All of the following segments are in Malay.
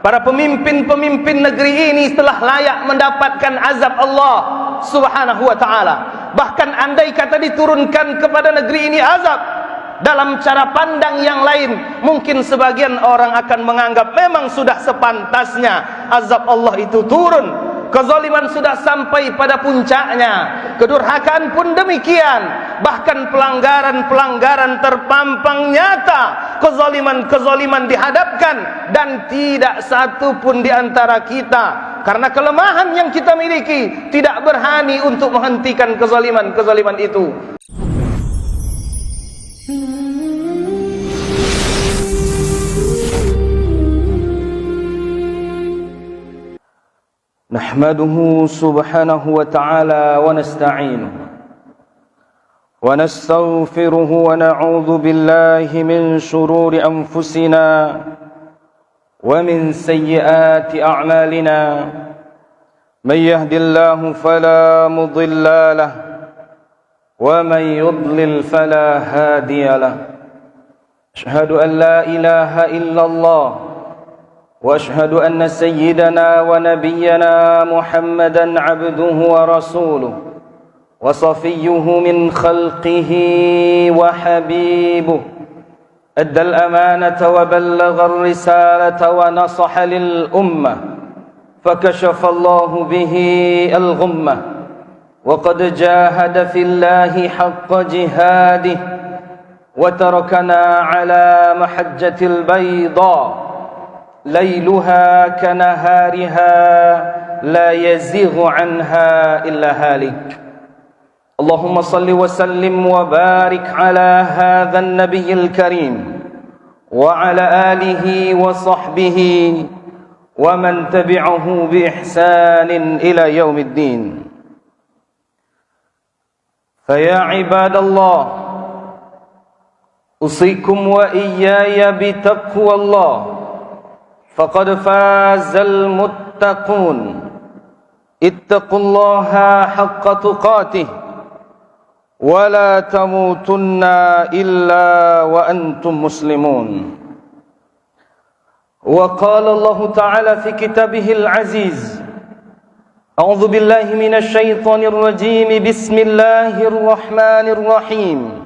Para pemimpin-pemimpin negeri ini telah layak mendapatkan azab Allah Subhanahu wa ta'ala. Bahkan andai kata diturunkan kepada negeri ini azab dalam cara pandang yang lain, mungkin sebagian orang akan menganggap memang sudah sepantasnya azab Allah itu turun. Kezaliman sudah sampai pada puncaknya, kedurhakaan pun demikian. Bahkan pelanggaran-pelanggaran terpampang nyata, kezaliman-kezaliman dihadapkan, dan tidak satu pun di antara kita karena kelemahan yang kita miliki tidak berani untuk menghentikan kezaliman-kezaliman itu. نحمده سبحانه وتعالى ونستعينه ونستغفره ونعوذ بالله من شرور أنفسنا ومن سيئات أعمالنا. من يهد الله فلا مضل له ومن يضلل فلا هادي له. أشهد أن لا إله إلا الله وأشهد أن سيدنا ونبينا محمدا عبده ورسوله وصفيه من خلقه وحبيبه. أدى الأمانة وبلغ الرسالة ونصح للأمة فكشف الله به الغمة وقد جاهد في الله حق جهاده وتركنا على محجة البيضاء ليلها كنهارها لا يزيغ عنها إلا هالك. اللهم صل وسلم وبارك على هذا النبي الكريم وعلى آله وصحبه ومن تبعه بإحسان إلى يوم الدين. فيا عباد الله، أوصيكم وإياي بتقوى الله، فقد فاز المتقون. اتقوا الله حق تقاته ولا تموتن إلا وأنتم مسلمون. وقال الله تعالى في كتابه العزيز: أعوذ بالله من الشيطان الرجيم، بسم الله الرحمن الرحيم.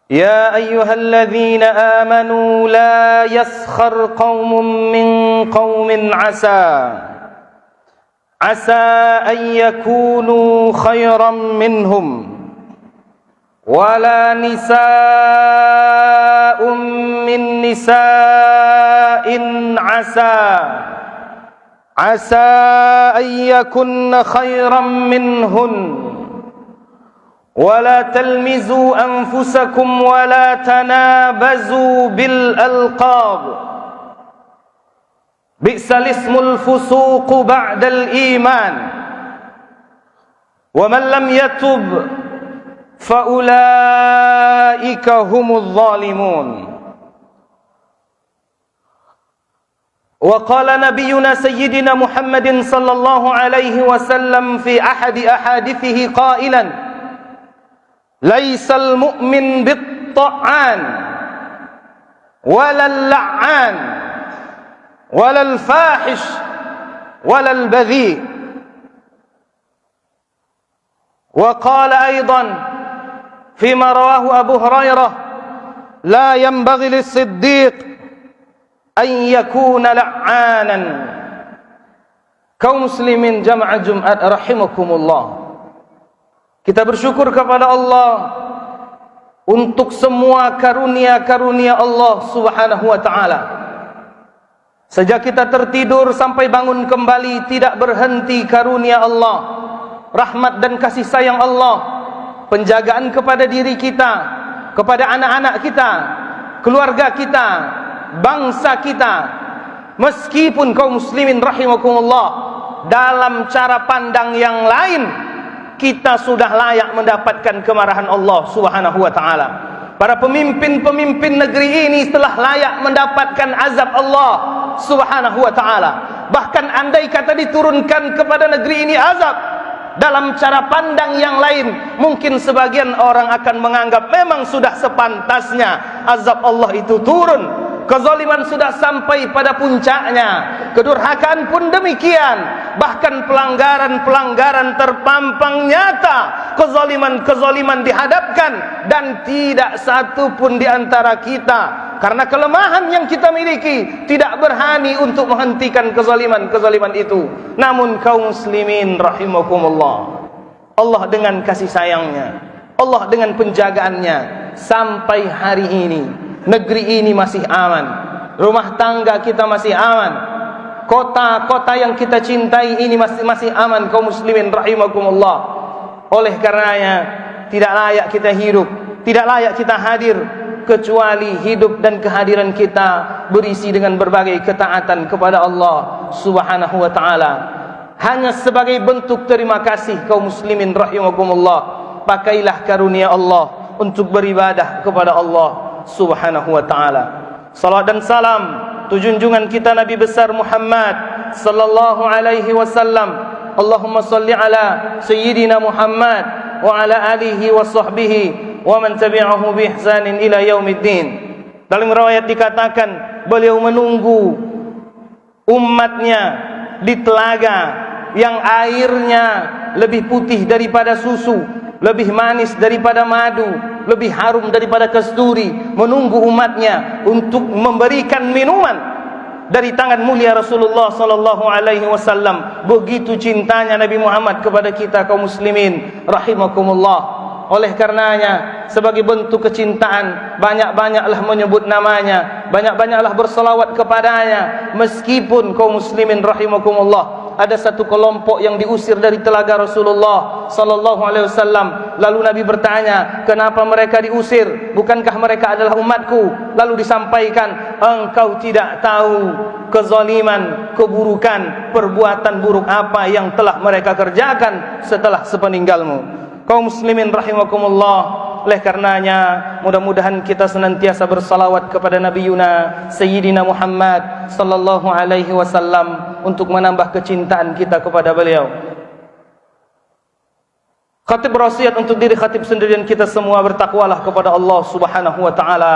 يا أيها الذين آمنوا لا يسخر قوم من قوم عسى أن يكونوا خيرا منهم ولا نساء من نساء عسى أن يكن خيرا منهن ولا تلمزوا أنفسكم ولا تنابزوا بالألقاب بئس الاسم الفسوق بعد الإيمان ومن لم يتب فأولئك هم الظالمون. وقال نبينا سيدنا محمد صلى الله عليه وسلم في أحد أحاديثه قائلا: ليس المؤمن بالطعان ولا اللعان ولا الفاحش ولا البذيء. وقال أيضا فيما رواه أبو هريرة: لا ينبغي للصديق أن يكون لعانا. Kaum muslimin jamaah Jumat rahimakumullah, kita bersyukur kepada Allah untuk semua karunia-karunia Allah Subhanahu wa ta'ala. Sejak kita tertidur sampai bangun kembali, tidak berhenti karunia Allah, rahmat dan kasih sayang Allah, penjagaan kepada diri kita, kepada anak-anak kita, keluarga kita, bangsa kita. Meskipun kaum muslimin rahimakumullah, dalam cara pandang yang lain kita sudah layak mendapatkan kemarahan Allah Subhanahu wa ta'ala. Para pemimpin-pemimpin negeri ini telah layak mendapatkan azab Allah Subhanahu wa ta'ala. Bahkan andai kata diturunkan kepada negeri ini azab dalam cara pandang yang lain, mungkin sebagian orang akan menganggap memang sudah sepantasnya azab Allah itu turun. kezaliman sudah sampai pada puncaknya, kedurhakaan pun demikian, bahkan pelanggaran-pelanggaran terpampang nyata, kezaliman-kezaliman dihadapkan, dan tidak satu pun di antara kita karena kelemahan yang kita miliki tidak berani untuk menghentikan kezaliman-kezaliman itu. Namun kaum muslimin rahimakumullah, Allah dengan kasih sayangnya, Allah dengan penjagaannya, sampai hari ini negeri ini masih aman, rumah tangga kita masih aman, kota-kota yang kita cintai ini masih aman kaum muslimin rahimakumullah. Oleh karenanya tidak layak kita hidup, tidak layak kita hadir, kecuali hidup dan kehadiran kita berisi dengan berbagai ketaatan kepada Allah Subhanahu wa taala. Hanya sebagai bentuk terima kasih kaum muslimin rahimakumullah, pakailah karunia Allah untuk beribadah kepada Allah Subhanahu wa ta'ala. Salat dan salam junjungan kita Nabi besar Muhammad sallallahu alaihi wasallam. Allahumma salli ala sayyidina Muhammad wa ala alihi wa sahbihi wa man tabi'ahu bi ihsanin ila yaumiddin. Dalam riwayat dikatakan beliau menunggu umatnya di telaga yang airnya lebih putih daripada susu, lebih manis daripada madu, lebih harum daripada kasturi, menunggu umatnya untuk memberikan minuman dari tangan mulia Rasulullah sallallahu alaihi wasallam. Begitu cintanya Nabi Muhammad kepada kita kaum muslimin rahimakumullah. Oleh karenanya sebagai bentuk kecintaan, banyak-banyaklah menyebut namanya, banyak-banyaklah berselawat kepadanya. Meskipun kaum muslimin rahimakumullah ada satu kelompok yang diusir dari telaga Rasulullah sallallahu alaihi wasallam, lalu Nabi bertanya, kenapa mereka diusir? Bukankah mereka adalah umatku? Lalu disampaikan, engkau tidak tahu kezaliman, keburukan, perbuatan buruk apa yang telah mereka kerjakan setelah sepeninggalmu. Kaum muslimin rahimakumullah, oleh karenanya mudah-mudahan kita senantiasa bersalawat kepada Nabi Yuna Sayyidina Muhammad sallallahu alaihi wasallam untuk menambah kecintaan kita kepada beliau. Khatib berwasiat untuk diri khatib sendiri dan kita semua, bertakwalah kepada Allah Subhanahu wa taala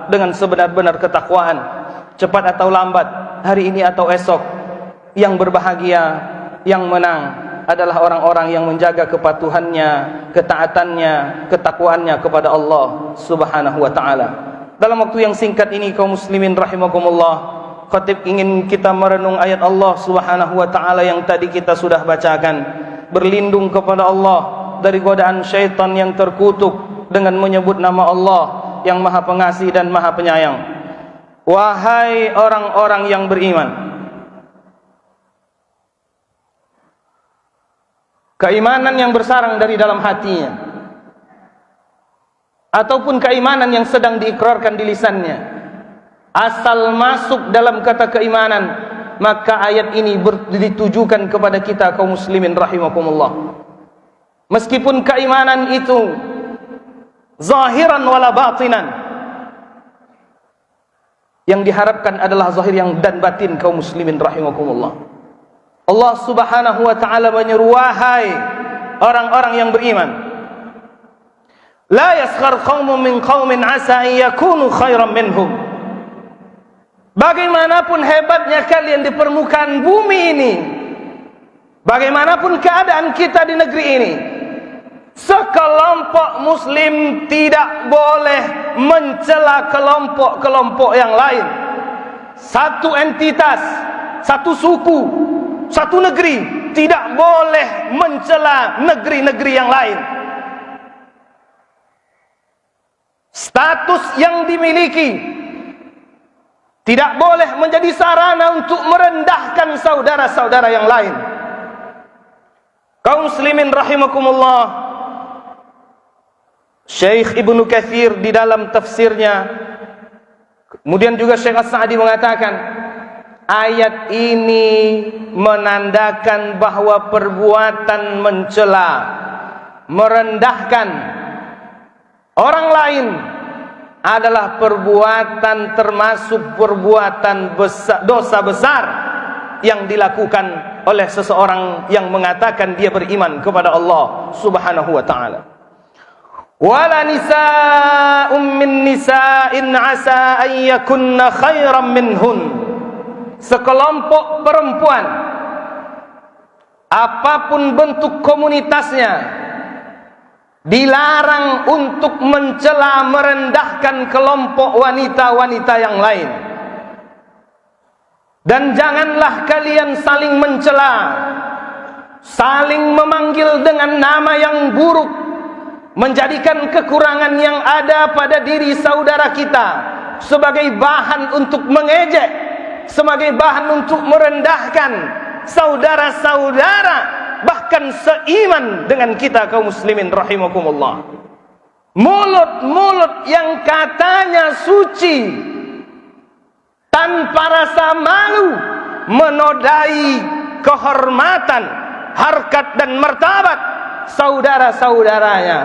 dengan sebenar-benar ketakwaan. Cepat atau lambat, hari ini atau esok, yang berbahagia, yang menang adalah orang-orang yang menjaga kepatuhannya, ketaatannya, ketakwaannya kepada Allah Subhanahu wa taala. Dalam waktu yang singkat ini kaum muslimin rahimakumullah, khatib ingin kita merenung ayat Allah Subhanahu wa taala yang tadi kita sudah bacakan, berlindung kepada Allah dari godaan syaitan yang terkutuk dengan menyebut nama Allah yang Maha Pengasih dan Maha Penyayang. Wahai orang-orang yang beriman, keimanan yang bersarang dari dalam hatinya ataupun keimanan yang sedang diikrarkan di lisannya, asal masuk dalam kata keimanan, maka ayat ini ditujukan kepada kita kaum muslimin rahimakumullah. Meskipun keimanan itu zahiran wala batinan, yang diharapkan adalah zahir dan batin kaum muslimin rahimakumullah. Allah Subhanahu wa ta'ala menyeru, wahai orang-orang yang beriman, la yaskhar qaumun min qaumin asa an yakunu khairan minhum. Bagaimanapun hebatnya kalian di permukaan bumi ini, bagaimanapun keadaan kita di negeri ini, sekelompok muslim tidak boleh mencela kelompok-kelompok yang lain. Satu entitas, satu suku, satu negeri tidak boleh mencela negeri-negeri yang lain. Status yang dimiliki tidak boleh menjadi sarana untuk merendahkan saudara-saudara yang lain. Kaum muslimin rahimakumullah, Syekh Ibnu Katsir di dalam tafsirnya, kemudian juga Syekh As-Sa'di mengatakan, ayat ini menandakan bahwa perbuatan mencela, merendahkan orang lain adalah perbuatan termasuk perbuatan dosa besar yang dilakukan oleh seseorang yang mengatakan dia beriman kepada Allah Subhanahu wa ta'ala. Wala nisa'um min nisa'in asa an yakunna khairan minhun. Sekelompok perempuan, apapun bentuk komunitasnya, dilarang untuk mencela merendahkan kelompok wanita-wanita yang lain. Dan janganlah kalian saling mencela, saling memanggil dengan nama yang buruk, menjadikan kekurangan yang ada pada diri saudara kita sebagai bahan untuk mengejek, sebagai bahan untuk merendahkan saudara-saudara bahkan seiman dengan kita kaum muslimin rahimakumullah. Mulut-mulut yang katanya suci tanpa rasa malu menodai kehormatan, harkat dan martabat saudara-saudaranya.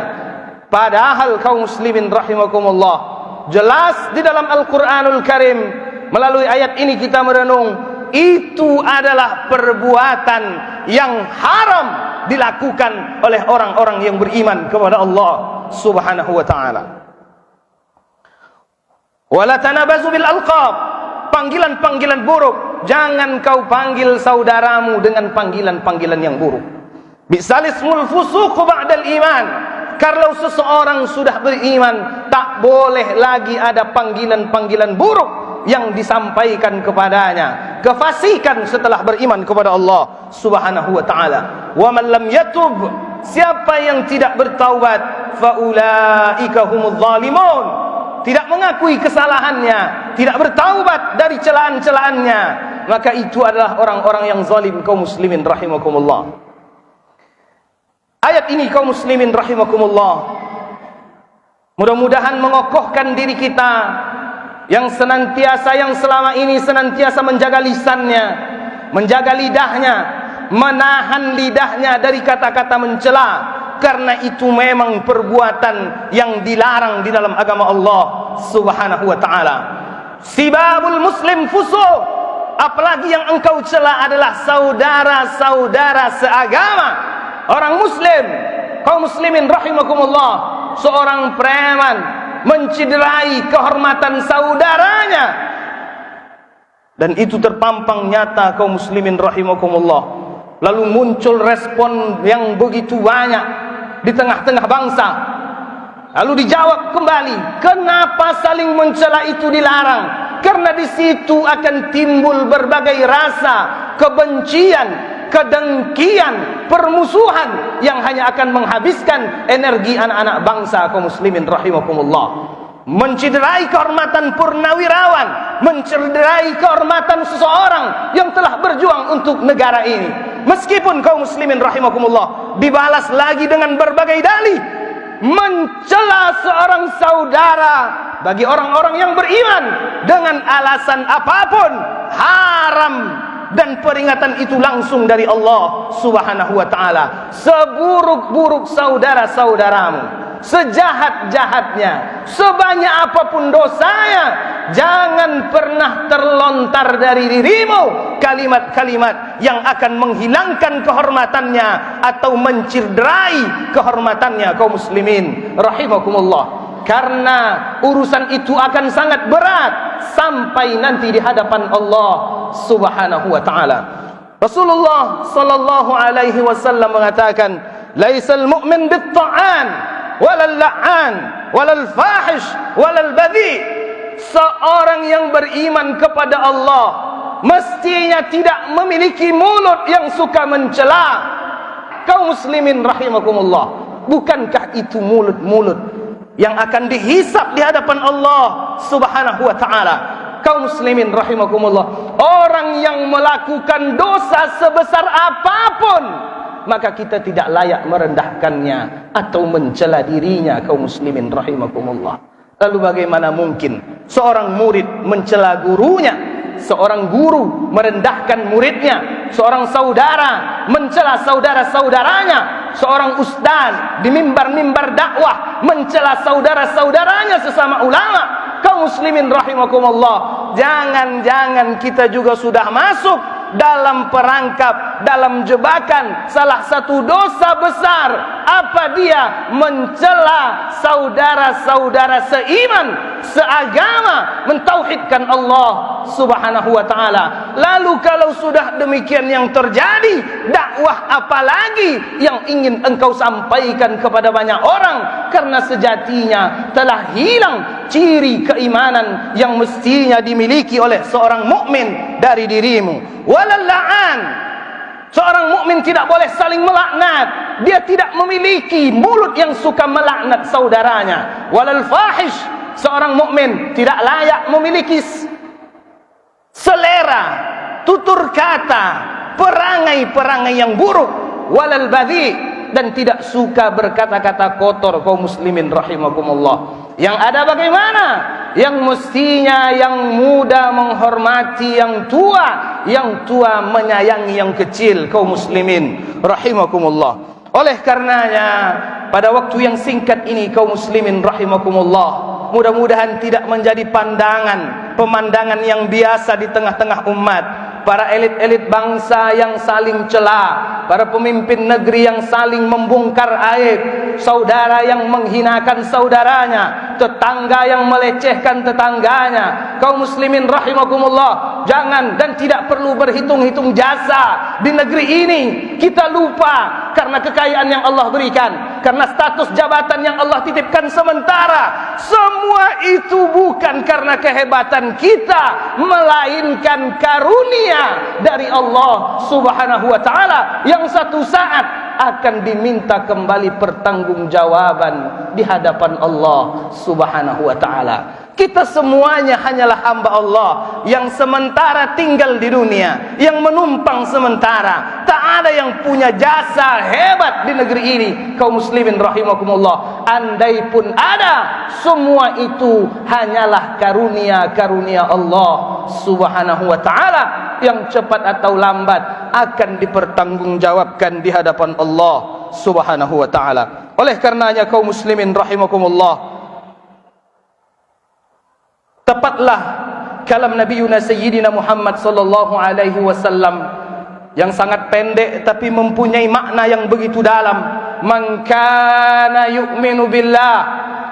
Padahal kaum muslimin rahimakumullah, jelas di dalam Al-Quranul Karim, melalui ayat ini kita merenung, itu adalah perbuatan yang haram dilakukan oleh orang-orang yang beriman kepada Allah Subhanahu wa ta'ala. Wala tanabazu bil alqab, panggilan-panggilan buruk, jangan kau panggil saudaramu dengan panggilan-panggilan yang buruk. Bi'sal ismul fusuqu ba'dal iman. Kalau seseorang sudah beriman, tak boleh lagi ada panggilan-panggilan buruk yang disampaikan kepadanya. Kefasikan setelah beriman kepada Allah Subhanahu wa ta'ala. Wa man lam yatub, siapa yang tidak bertaubat, fa ulaika humudz zalimun, tidak mengakui kesalahannya, tidak bertaubat dari celaan-celaannya, maka itu adalah orang-orang yang zalim kaum muslimin rahimakumullah. Ayat ini kaum muslimin rahimakumullah, mudah-mudahan mengokohkan diri kita yang senantiasa, yang selama ini senantiasa menjaga lisannya, menjaga lidahnya, menahan lidahnya dari kata-kata mencela, karena itu memang perbuatan yang dilarang di dalam agama Allah Subhanahu wa ta'ala. Sibabul muslim fusuq, apalagi yang engkau cela adalah saudara-saudara seagama, orang muslim, kaum muslimin rahimakumullah. Seorang preman menciderai kehormatan saudaranya, dan itu terpampang nyata kaum muslimin rahimakumullah. Lalu muncul respon yang begitu banyak di tengah-tengah bangsa. Lalu dijawab kembali, kenapa saling mencela itu dilarang? Karena di situ akan timbul berbagai rasa kebencian, kedengkian, permusuhan yang hanya akan menghabiskan energi anak-anak bangsa kaum muslimin rahimakumullah. Menciderai kehormatan purnawirawan, menciderai kehormatan seseorang yang telah berjuang untuk negara ini. Meskipun kaum muslimin rahimakumullah dibalas lagi dengan berbagai dalih, mencela seorang saudara bagi orang-orang yang beriman dengan alasan apapun haram, dan peringatan itu langsung dari Allah Subhanahu wa ta'ala. Seburuk-buruk saudara-saudaramu, sejahat-jahatnya, sebanyak apapun dosanya, jangan pernah terlontar dari dirimu kalimat-kalimat yang akan menghilangkan kehormatannya atau menciderai kehormatannya kaum muslimin rahimakumullah. Karena urusan itu akan sangat berat sampai nanti di hadapan Allah Subhanahu wa ta'ala. Rasulullah sallallahu alaihi wasallam mengatakan, laisal mu'min bit-ta'an walal la'an walal fahish walal badhi. Seorang yang beriman kepada Allah mestinya tidak memiliki mulut yang suka mencela. Kaum muslimin rahimakumullah, bukankah itu mulut-mulut yang akan dihisab di hadapan Allah Subhanahu wa ta'ala? Kaum muslimin rahimakumullah, orang yang melakukan dosa sebesar apapun, maka kita tidak layak merendahkannya atau mencela dirinya kaum muslimin rahimakumullah. Lalu bagaimana mungkin seorang murid mencela gurunya, seorang guru merendahkan muridnya, seorang saudara mencela saudara-saudaranya, seorang ustaz di mimbar-mimbar dakwah mencela saudara-saudaranya sesama ulama? Kaum muslimin rahimakumullah, jangan-jangan kita juga sudah masuk dalam perangkap, dalam jebakan salah satu dosa besar. Apa dia? Mencela saudara-saudara seiman, seagama, mentauhidkan Allah Subhanahu wa ta'ala. Lalu kalau sudah demikian yang terjadi, dakwah apalagi yang ingin engkau sampaikan kepada banyak orang? Karena sejatinya telah hilang ciri keimanan yang mestinya dimiliki oleh seorang mukmin dari dirimu. Walal la'an, seorang mukmin tidak boleh saling melaknat. Dia tidak memiliki mulut yang suka melaknat saudaranya. Walal fahish, seorang mukmin tidak layak memiliki selera, tutur kata, perangai-perangai yang buruk. Walal badhi, dan tidak suka berkata-kata kotor. Kaum muslimin rahimakumullah, yang ada bagaimana? Yang mestinya yang muda menghormati yang tua menyayangi yang kecil. Kaum muslimin rahimakumullah. Oleh karenanya pada waktu yang singkat ini, kaum muslimin rahimakumullah, mudah-mudahan tidak menjadi pemandangan yang biasa di tengah-tengah umat. Para elit-elit bangsa yang saling cela, para pemimpin negeri yang saling membongkar aib, saudara yang menghinakan saudaranya, tetangga yang melecehkan tetangganya. Kaum muslimin rahimakumullah, jangan dan tidak perlu berhitung-hitung jasa di negeri ini. Kita lupa karena kekayaan yang Allah berikan, karena status jabatan yang Allah titipkan sementara. Semua itu bukan karena kehebatan kita, melainkan karunia dari Allah Subhanahu wa ta'ala yang satu saat akan diminta kembali pertanggungjawaban di hadapan Allah Subhanahu wa ta'ala. Kita semuanya hanyalah hamba Allah yang sementara tinggal di dunia, yang menumpang sementara. Tak ada yang punya jasa hebat di negeri ini. Kaum muslimin rahimakumullah, andai pun ada, semua itu hanyalah karunia-karunia Allah Subhanahu wa ta'ala yang cepat atau lambat akan dipertanggungjawabkan di hadapan Allah Subhanahu wa ta'ala. Oleh karenanya kaum muslimin rahimakumullah, tepatlah kalam Nabiuna Sayyidina Muhammad sallallahu alaihi wasallam yang sangat pendek tapi mempunyai makna yang begitu dalam. Man kana yu'minu billah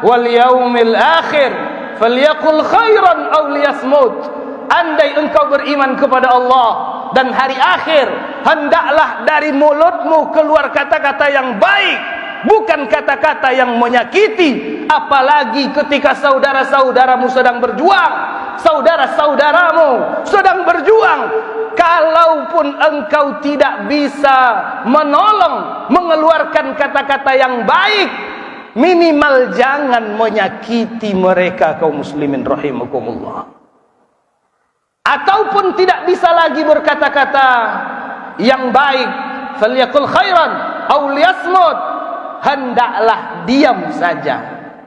wal yaumil akhir falyaqul khairan aw liyasmut. Andai engkau beriman kepada Allah dan hari akhir, hendaklah dari mulutmu keluar kata-kata yang baik, bukan kata-kata yang menyakiti. Apalagi ketika saudara-saudaramu sedang berjuang, saudara-saudaramu sedang berjuang, kalaupun engkau tidak bisa menolong, mengeluarkan kata-kata yang baik, minimal jangan menyakiti mereka. Kaum muslimin rahimakumullah. Ataupun tidak bisa lagi berkata-kata yang baik, falyaqul khairan aw liyasmut, hendaklah diam saja.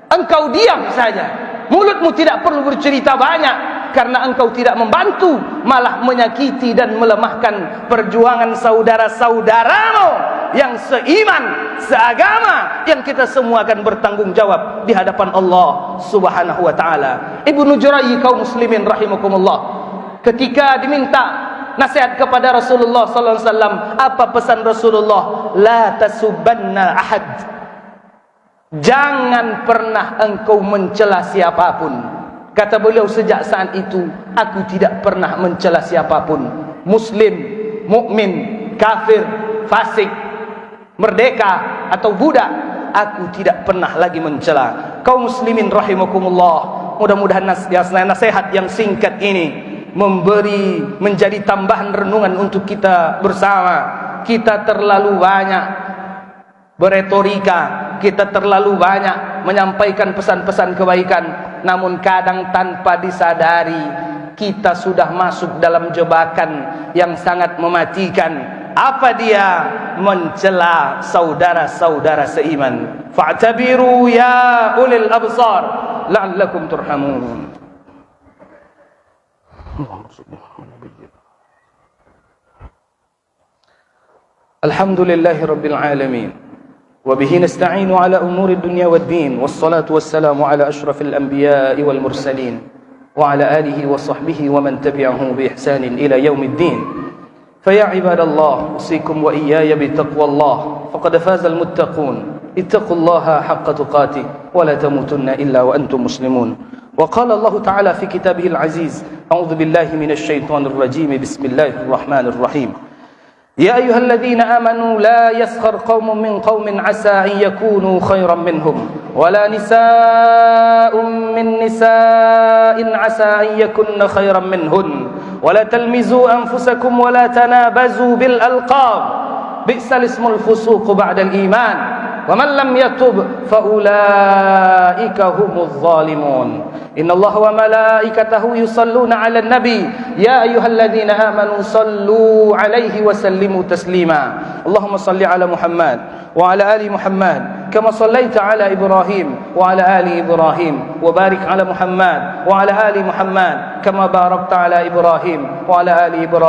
Engkau diam saja, mulutmu tidak perlu bercerita banyak, karena engkau tidak membantu, malah menyakiti dan melemahkan perjuangan saudara-saudaramu yang seiman, seagama, yang kita semua akan bertanggung jawab di hadapan Allah Subhanahu wa ta'ala. Ibnu Jurayy, kaum muslimin rahimakumullah, ketika diminta nasihat kepada Rasulullah sallallahu alaihi wasallam, apa pesan Rasulullah? La tasubbanna ahad. Jangan pernah engkau mencela siapapun. Kata beliau, sejak saat itu aku tidak pernah mencela siapapun, muslim, mukmin, kafir, fasik, merdeka atau budak. Aku tidak pernah lagi mencela. Kaum muslimin rahimakumullah, mudah-mudahan nasihat yang singkat ini menjadi tambahan renungan untuk kita bersama. Kita terlalu banyak beretorika, kita terlalu banyak menyampaikan pesan-pesan kebaikan, namun kadang tanpa disadari kita sudah masuk dalam jebakan yang sangat mematikan. Apa dia? Mencela saudara-saudara seiman. Fa'tabiru ya ulil absar la'allakum turhamun. Alhamdulillahi rabbil alamin, wa bihi nasta'inu ala umuri dunya waddin, wassalatu wassalamu ala ashrafil anbiya'i wal mursalin wa ala alihi wa sahbihi wa man tabi'ahu bi ihsanin ila yaumiddin. فيا عباد الله أوصيكم وإياي بتقوى الله فقد فاز المتقون اتقوا الله حق تقاته ولا تموتن إلا وأنتم مسلمون وقال الله تعالى في كتابه العزيز أعوذ بالله من الشيطان الرجيم بسم الله الرحمن الرحيم يا أيها الذين آمنوا لا يسخر قوم من قوم عسى أن يكونوا خيرا منهم ولا نساء من نساء عسى أن يكن خيرا منهن ولا تلمزوا أنفسكم ولا تنابزوا بالألقاب بئس الاسم الفسوق بعد الإيمان ومن لم يتب فأولئك هم الظالمون إن الله وملائكته يصلون على النبي يا أيها الذين آمنوا صلوا عليه وسلموا تسليما اللهم صل على محمد وعلى آل محمد كما صليت على إبراهيم وعلى آل إبراهيم وبارك على محمد وعلى آل محمد كما باركت على إبراهيم وعلى آل إبراهيم